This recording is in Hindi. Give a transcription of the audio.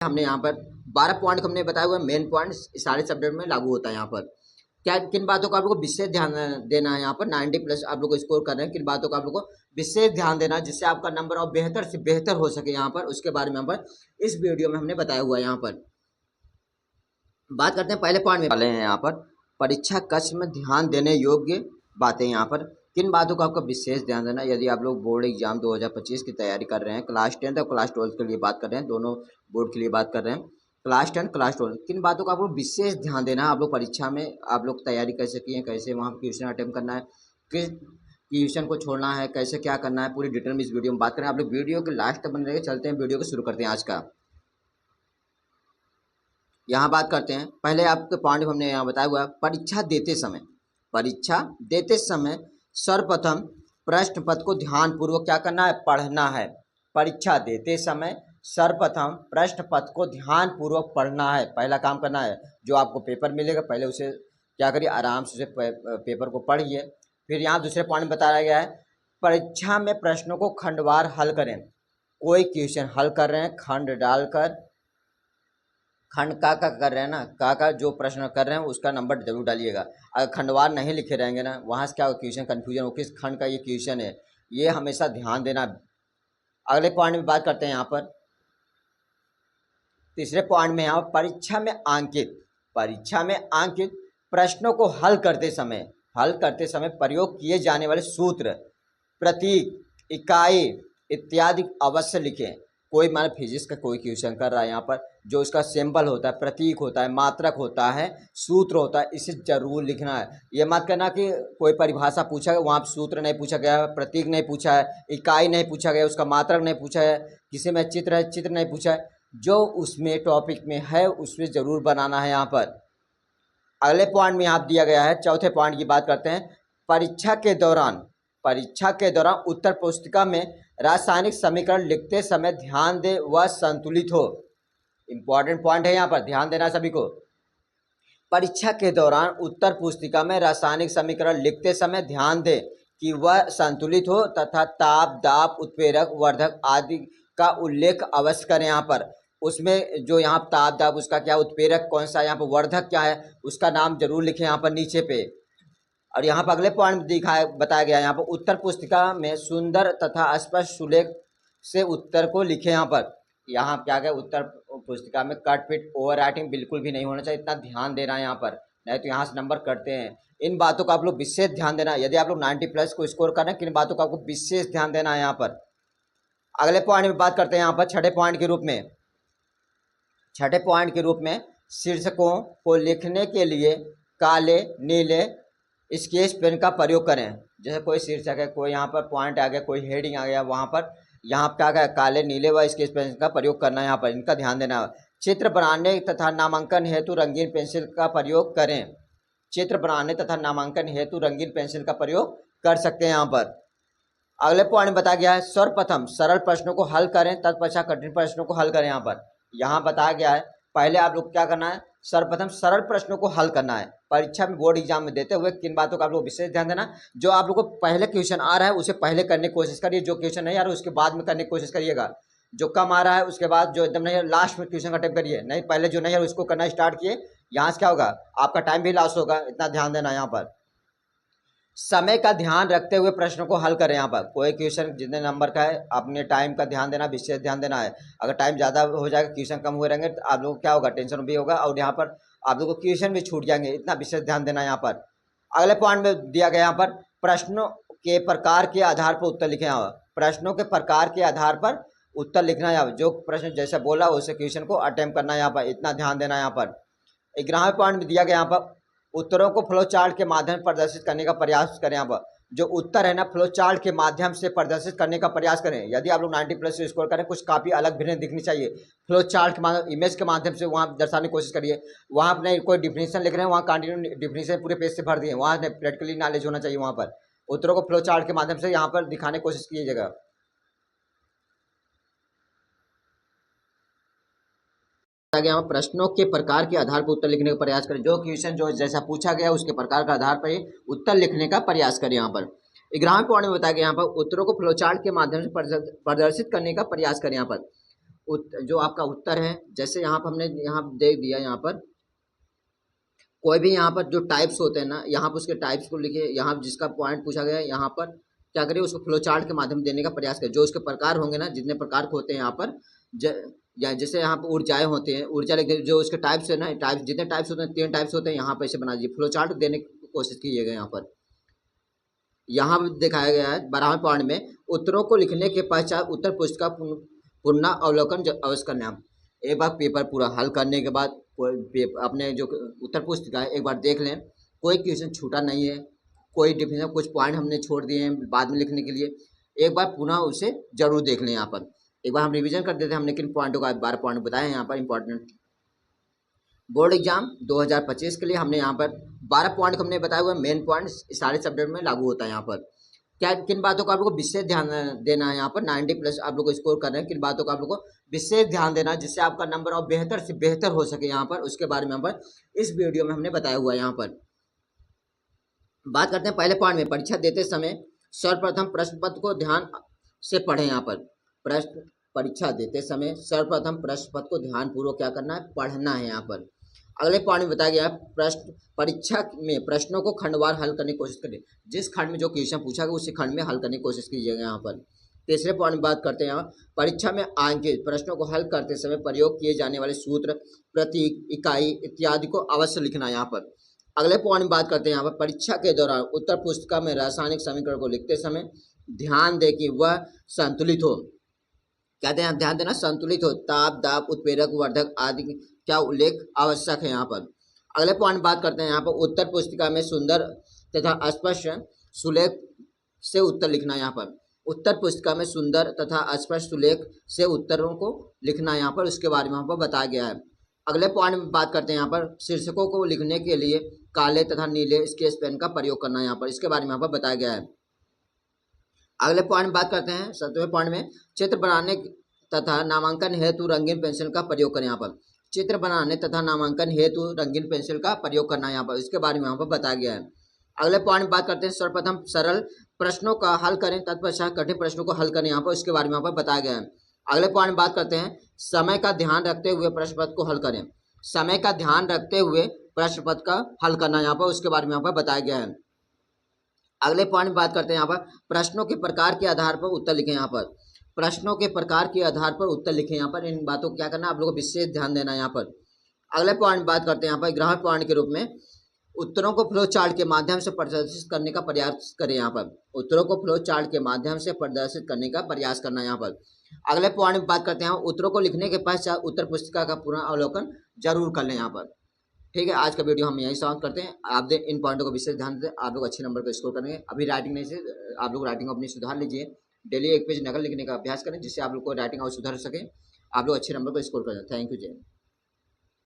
हमने यहाँ पर 12 पॉइंट हमने बताया हुआ है, मेन पॉइंट सारे सब्जेक्ट में लागू होता है। यहाँ पर क्या किन बातों का आप लोग को विशेष ध्यान देना है। यहाँ पर 90 प्लस आप लोग को स्कोर कर रहे हैं, किन बातों का आप लोग को विशेष ध्यान देना है जिससे आपका नंबर और बेहतर से बेहतर हो सके। यहाँ पर उसके बारे में यहाँ पर इस वीडियो में हमने बताया हुआ है। यहाँ पर बात करते हैं पहले पॉइंट में वाले हैं। यहाँ पर परीक्षा कक्ष में ध्यान देने योग्य बातें। यहाँ पर किन बातों का आपका विशेष ध्यान देना। यदि आप लोग बोर्ड एग्जाम 2025 की तैयारी कर रहे हैं, क्लास 10th और क्लास 12 के लिए बात कर रहे हैं, दोनों बोर्ड के लिए बात कर रहे हैं, क्लास 10 क्लास 12, किन बातों का आपको विशेष ध्यान देना है। आप लोग परीक्षा में आप लोग तैयारी कैसे किए, कैसे वहाँ क्वेश्चन अटेम्प्ट करना है, किस क्वेश्चन को छोड़ना है, कैसे क्या करना है, पूरी डिटेल में इस वीडियो में बात करें। आप लोग वीडियो के लास्ट तक बने रहिए। चलते हैं वीडियो को शुरू करते हैं आज का। यहाँ बात करते हैं पहले आपके पॉइंट हमने यहाँ बताया हुआ है। परीक्षा देते समय सर्वप्रथम प्रश्न पत्र को ध्यान पूर्वक क्या करना है, पढ़ना है। परीक्षा देते समय सर्वप्रथम प्रश्न पत्र को ध्यान पूर्वक पढ़ना है, पहला काम करना है। जो आपको पेपर मिलेगा पहले उसे क्या करिए, आराम से पेपर को पढ़िए। फिर यहाँ दूसरे पॉइंट में बताया गया है, परीक्षा में प्रश्नों को खंडवार हल करें। कोई क्वेश्चन हल कर रहे हैं, खंड डालकर, खंड का कर रहे हैं ना, का जो प्रश्न कर रहे हैं उसका नंबर जरूर डालिएगा। अगर खंडवार नहीं लिखे रहेंगे ना, वहाँ से क्या क्वेश्चन कन्फ्यूजन हो, किस खंड का ये क्वेश्चन है, ये हमेशा ध्यान देना। अगले पॉइंट में बात करते हैं यहाँ पर तीसरे पॉइंट में, यहाँ परीक्षा में अंकित प्रश्नों को हल करते समय प्रयोग किए जाने वाले सूत्र, प्रतीक, इकाई इत्यादि अवश्य लिखें। कोई मान फिजिक्स का कोई क्वेश्चन कर रहा है, यहाँ पर जो उसका सिंबल होता है, प्रतीक होता है, मात्रक होता है, सूत्र होता है, इसे जरूर लिखना है। ये मत करना कि कोई परिभाषा पूछा गया वहाँ सूत्र नहीं पूछा गया, प्रतीक नहीं पूछा है, इकाई नहीं पूछा गया, उसका मात्रक नहीं पूछा है, किसी में चित्र है चित्र नहीं पूछा है, जो उसमें टॉपिक में है उसमें ज़रूर बनाना है। यहाँ पर अगले पॉइंट में यहाँ दिया गया है, चौथे पॉइंट की बात करते हैं। परीक्षा के दौरान उत्तर पुस्तिका में रासायनिक समीकरण लिखते समय ध्यान दे वह संतुलित हो। इंपॉर्टेंट पॉइंट है, यहाँ पर ध्यान देना सभी को। परीक्षा के दौरान उत्तर पुस्तिका में रासायनिक समीकरण लिखते समय ध्यान दे कि वह संतुलित हो तथा ताप, दाब, उत्प्रेरक, वर्धक आदि का उल्लेख अवश्य करें। यहाँ पर उसमें जो यहाँ ताप, दाब, उसका क्या उत्प्रेरक कौन सा, यहाँ पर वर्धक क्या है, उसका नाम जरूर लिखें यहाँ पर नीचे पे। और यहाँ पर अगले पॉइंट बताया गया है, यहाँ पर उत्तर पुस्तिका में सुंदर तथा स्पष्ट सुलेख से उत्तर को लिखें। यहाँ क्या क्या उत्तर पुस्तिका में कट पिट ओवर राइटिंग बिल्कुल भी नहीं होना चाहिए, इतना ध्यान देना है यहाँ पर, नहीं तो यहाँ से नंबर कटते हैं। इन बातों का आप लोग विशेष ध्यान देना है। यदि आप लोग 90 प्लस को स्कोर कर रहे हैं, किन बातों का आपको विशेष ध्यान देना है। यहाँ पर अगले पॉइंट में बात करते हैं, यहाँ पर छठे पॉइंट के रूप में शीर्षकों को लिखने के लिए काले नीले स्केच पेन का प्रयोग करें। जैसे कोई शीर्षक है, कोई यहाँ पर पॉइंट आ गया, कोई हेडिंग आ गया, वहाँ पर यहाँ क्या गया, काले नीले व स्केच पेन का प्रयोग करना है। यहाँ पर इनका ध्यान देना है। चित्र बनाने तथा नामांकन हेतु रंगीन पेंसिल का प्रयोग करें। चित्र बनाने तथा नामांकन हेतु रंगीन पेंसिल का प्रयोग कर सकते हैं। यहाँ पर अगले पॉइंट बताया गया है, सर्वप्रथम सरल प्रश्नों को हल करें, तत्पश्चात कठिन प्रश्नों को हल करें। यहाँ बताया गया है, पहले आप लोग क्या करना है, सर्वप्रथम सरल प्रश्नों को हल करना है। परीक्षा में बोर्ड एग्जाम में देते हुए किन बातों का आप लोग विशेष ध्यान देना। जो आप लोग को पहले क्वेश्चन आ रहा है उसे पहले करने की कोशिश करिए, जो क्वेश्चन नहीं आ रहा है उसके बाद में करने की कोशिश करिएगा। जो कम आ रहा है उसके बाद, जो एकदम नहीं लास्ट में क्वेश्चन अटेम्प्ट करिए, नहीं पहले जो नहीं है उसको करना स्टार्ट किए। यहाँ से क्या होगा, आपका टाइम भी लॉस होगा, इतना ध्यान देना। यहाँ पर समय का ध्यान रखते हुए प्रश्नों को हल करें। यहाँ पर कोई क्वेश्चन जितने नंबर का है अपने टाइम का ध्यान देना, विशेष ध्यान देना है। अगर टाइम ज़्यादा हो जाएगा, क्वेश्चन कम हुए रहेंगे तो आप लोगों को क्या होगा, टेंशन भी होगा और यहाँ पर आप लोगों को क्वेश्चन भी छूट जाएंगे, इतना विशेष ध्यान देना। यहाँ पर अगले पॉइंट में दिया गया, यहाँ पर प्रश्नों के प्रकार के आधार पर उत्तर लिखें। प्रश्नों के प्रकार के आधार पर उत्तर लिखना है, जो प्रश्न जैसे बोला उसे क्वेश्चन को अटेम्प्ट करना है। यहाँ पर इतना ध्यान देना है। यहाँ पर 11वें पॉइंट में दिया गया, यहाँ पर उत्तरों को फ्लो चार्ट के माध्यम से प्रदर्शित करने का प्रयास करें। यहाँ पर जो उत्तर है ना, फ्लो चार्ट के माध्यम से प्रदर्शित करने का प्रयास करें। यदि आप लोग 90 प्लस से स्कोर करें, कुछ काफ़ी अलग भिन्न दिखनी चाहिए। फ्लो चार्ट के माध्यम, इमेज के माध्यम से वहाँ दर्शाने की कोशिश करिए। वहाँ अपने कोई डिफिनेशन लिख रहे हैं, वहाँ कंटिन्यू डिफिनेशन पूरे पेज से भर दिए, वहाँ प्रैक्टिकली नॉलेज होना चाहिए। वहाँ पर उत्तरों को फ्लो चार्ट के माध्यम से यहाँ पर दिखाने की कोशिश कीजिएगा। गया प्रश्नों के प्रकार के आधार पर उत्तर लिखने का प्रयास करें। जो क्वेश्चन जो जैसा पूछा गया उसके प्रकार का आधार पर उत्तर लिखने का प्रयास करें। यहाँ पर 11वें पॉइंट में बताया गया, यहाँ पर उत्तरों को फ्लोचार्ट के माध्यम से प्रदर्शित करने का प्रयास करें। यहाँ पर जो आपका उत्तर है, जैसे यहाँ पर हमने यहाँ दे दिया, यहाँ पर कोई भी यहाँ पर जो टाइप्स होते हैं ना, यहाँ पर उसके टाइप्स को लिखे, यहाँ जिसका पॉइंट पूछा गया है यहाँ पर क्या करिए, उसको फ्लो चार्ट के माध्यम देने का प्रयास करें। जो उसके प्रकार होंगे ना, जितने प्रकार के होते हैं यहाँ पर, या जैसे यहाँ पर ऊर्जाएं होती हैं, ऊर्जा लिख जो उसके टाइप्स है ना, टाइप्स जितने टाइप्स होते हैं 3 टाइप्स होते हैं, यहाँ पर ऐसे बना दीजिए, फ्लो चार्ट देने की कोशिश कीजिएगा। यहाँ पर दिखाया गया है 12वें पॉइंट में, उत्तरों को लिखने के पश्चात उत्तर पुस्तिका पुनः अवलोकन अवश्य करना। एक बार पेपर पूरा हल करने के बाद अपने जो उत्तर पुस्तिका है एक बार देख लें, कोई क्वेश्चन छूटा नहीं है, कोई डिफिनेशन कुछ पॉइंट हमने छोड़ दिए हैं बाद में लिखने के लिए, एक बार पुनः उसे जरूर देख लें। यहाँ पर एक बार हम रिवीजन कर देते हैं, हमने किन पॉइंटों का 12 पॉइंट बताए हैं यहाँ पर इंपॉर्टेंट। बोर्ड एग्जाम 2025 के लिए हमने यहाँ पर 12 पॉइंट हमने बताए हुए, मेन पॉइंट सारे सब्जेक्ट में लागू होता है। यहाँ पर क्या किन बातों का आप लोग को विशेष ध्यान देना है, यहाँ पर 90+ आप लोग को स्कोर कर रहे हैं, किन बातों का आप लोग को विशेष ध्यान देना है जिससे आपका नंबर और बेहतर से बेहतर हो सके यहाँ पर, उसके बारे में यहाँ पर इस वीडियो में हमने बताया हुआ है। यहाँ पर बात करते हैं पहले पॉइंट में, परीक्षा देते समय सर्वप्रथम प्रश्न पत्र को ध्यान से पढ़ें। यहाँ पर परीक्षा देते समय सर्वप्रथम प्रश्न पत्र को ध्यानपूर्वक क्या करना है, पढ़ना है। यहाँ पर अगले पॉइंट में बताया गया प्रश्न परीक्षा में प्रश्नों को खंडवार हल करने की कोशिश करें, जिस खंड में जो क्वेश्चन पूछा गया उसी खंड में हल करने की कोशिश कीजिएगा। यहाँ पर तीसरे पॉइंट में बात करते हैं, यहाँ परीक्षा में आंकित प्रश्नों को हल करते समय प्रयोग किए जाने वाले सूत्र, प्रतीक, इकाई इत्यादि को अवश्य लिखना है। यहाँ पर अगले पॉइंट में बात करते हैं, यहाँ पर परीक्षा के दौरान उत्तर पुस्तिका में रासायनिक समीकरण को लिखते समय ध्यान दे कि वह संतुलित हो। कहते हैं ध्यान देना, संतुलित हो, ताप, दाब, उत्प्रेरक, वर्धक आदि क्या उल्लेख आवश्यक है। यहाँ पर अगले पॉइंट बात करते हैं, यहाँ पर उत्तर पुस्तिका में सुंदर तथा स्पष्ट सुलेख से उत्तर लिखना। यहाँ पर उत्तर पुस्तिका में सुंदर तथा स्पष्ट सुलेख से उत्तरों को लिखना, यहाँ पर उसके बारे में यहाँ पर बताया गया है। अगले पॉइंट में बात करते हैं, यहाँ पर शीर्षकों को लिखने के लिए काले तथा नीले स्केच पेन का प्रयोग करना, यहाँ पर इसके बारे में यहाँ पर बताया गया है। अगले पॉइंट में बात करते हैं 7वें पॉइंट में, चित्र बनाने तथा नामांकन हेतु रंगीन पेंसिल का प्रयोग करें। यहाँ पर चित्र बनाने तथा नामांकन हेतु रंगीन पेंसिल का प्रयोग करना, यहाँ पर इसके बारे में यहाँ पर बताया गया है। अगले पॉइंट में बात करते हैं, सर्वप्रथम सरल प्रश्नों का हल करें, तत्पश्चात कठिन प्रश्नों को हल करें, यहाँ पर इसके बारे में यहाँ पर बताया गया है। अगले पॉइंट में बात करते हैं, समय का ध्यान रखते हुए प्रश्न पत्र को हल करें, समय का ध्यान रखते हुए प्रश्न पत्र का हल करना, यहाँ पर उसके बारे में यहाँ पर बताया गया है। अगले पॉइंट में बात करते हैं, यहाँ पर प्रश्नों के प्रकार के आधार पर उत्तर लिखें। यहाँ पर प्रश्नों के प्रकार के आधार पर उत्तर लिखें, यहाँ पर इन बातों को क्या करना है, आप लोगों को विशेष ध्यान देना है। यहाँ पर अगले पॉइंट बात करते हैं, यहाँ पर 11वें पॉइंट के रूप में उत्तरों को फ्लो चार्ट के माध्यम से प्रदर्शित करने का प्रयास करें। यहाँ पर उत्तरों को फ्लो चार्ट के माध्यम से प्रदर्शित करने का प्रयास करना। यहाँ पर अगले पॉइंट में बात करते हैं, उत्तरों को लिखने के पश्चात उत्तर पुस्तिका का पूरा अवलोकन जरूर कर लें। यहाँ पर ठीक है, आज का वीडियो हम यहीं समाप्त करते हैं। आप इन पॉइंटों को विशेष ध्यान दें, आप लोग अच्छे नंबर को स्कोर करेंगे। अभी राइटिंग नहीं से आप लोग राइटिंग को अपनी सुधार लीजिए, डेली 1 पेज नकल लिखने का अभ्यास करें, जिससे आप लोग को राइटिंग और सुधार सके, आप लोग अच्छे नंबर को स्कोर करें। थैंक यू जय।